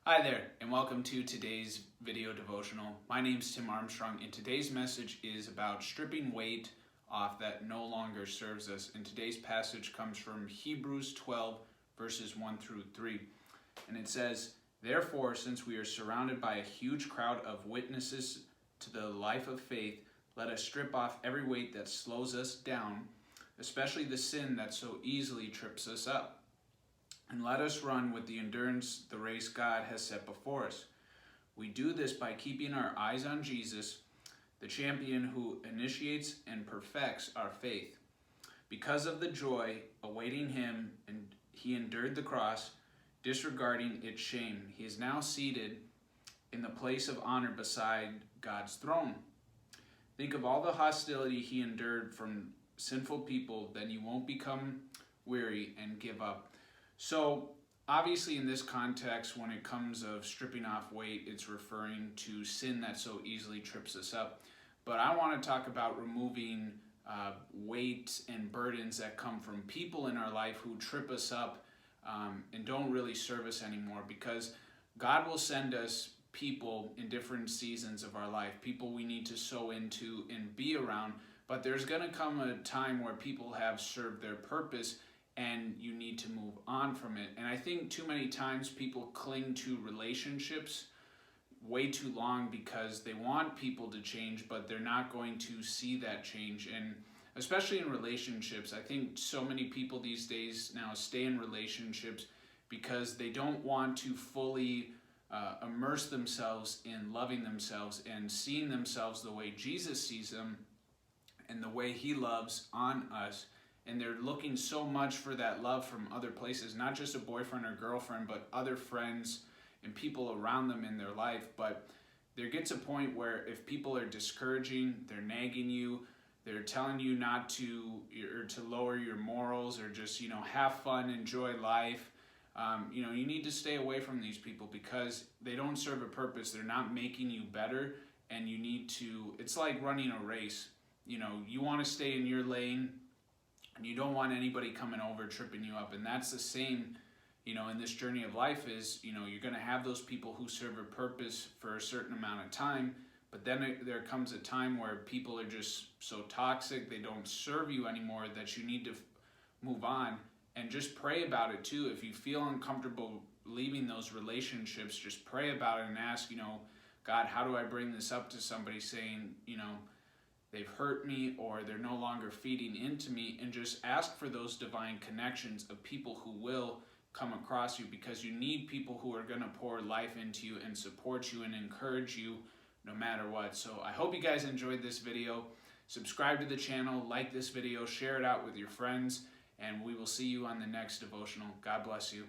Hi there, and welcome to today's video devotional. My name's Tim Armstrong, and today's message is about stripping weight off that no longer serves us. And today's passage comes from Hebrews 12, verses 1 through 3. And it says, "Therefore, since we are surrounded by a huge crowd of witnesses to the life of faith, let us strip off every weight that slows us down, especially the sin that so easily trips us up. And let us run with the endurance the race God has set before us. We do this by keeping our eyes on Jesus, the champion who initiates and perfects our faith. Because of the joy awaiting him, and he endured the cross, disregarding its shame. He is now seated in the place of honor beside God's throne. Think of all the hostility he endured from sinful people, then you won't become weary and give up." So obviously in this context, when it comes of stripping off weight, it's referring to sin that so easily trips us up. But I want to talk about removing weight and burdens that come from people in our life who trip us up and don't really serve us anymore, because God will send us people in different seasons of our life, people we need to sow into and be around. But there's going to come a time where people have served their purpose and you need to move on from it. And I think too many times people cling to relationships way too long because they want people to change, but they're not going to see that change. And especially in relationships, I think so many people these days now stay in relationships because they don't want to fully immerse themselves in loving themselves and seeing themselves the way Jesus sees them and the way he loves on us. And they're looking so much for that love from other places, not just a boyfriend or girlfriend, but other friends and people around them in their life. But there gets a point where if people are discouraging, they're nagging you, they're telling you not to, or to lower your morals, or just, have fun, enjoy life. You need to stay away from these people because they don't serve a purpose. They're not making you better. And you need to, it's like running a race. You want to stay in your lane, and you don't want anybody coming over tripping you up. And that's the same, in this journey of life is, you're going to have those people who serve a purpose for a certain amount of time, but then there comes a time where people are just so toxic, they don't serve you anymore, that you need to move on. And just pray about it too. If you feel uncomfortable leaving those relationships, just pray about it and ask, God, how do I bring this up to somebody, saying, they've hurt me or they're no longer feeding into me, and just ask for those divine connections of people who will come across you, because you need people who are going to pour life into you and support you and encourage you no matter what. So I hope you guys enjoyed this video. Subscribe to the channel, like this video, share it out with your friends, and we will see you on the next devotional. God bless you.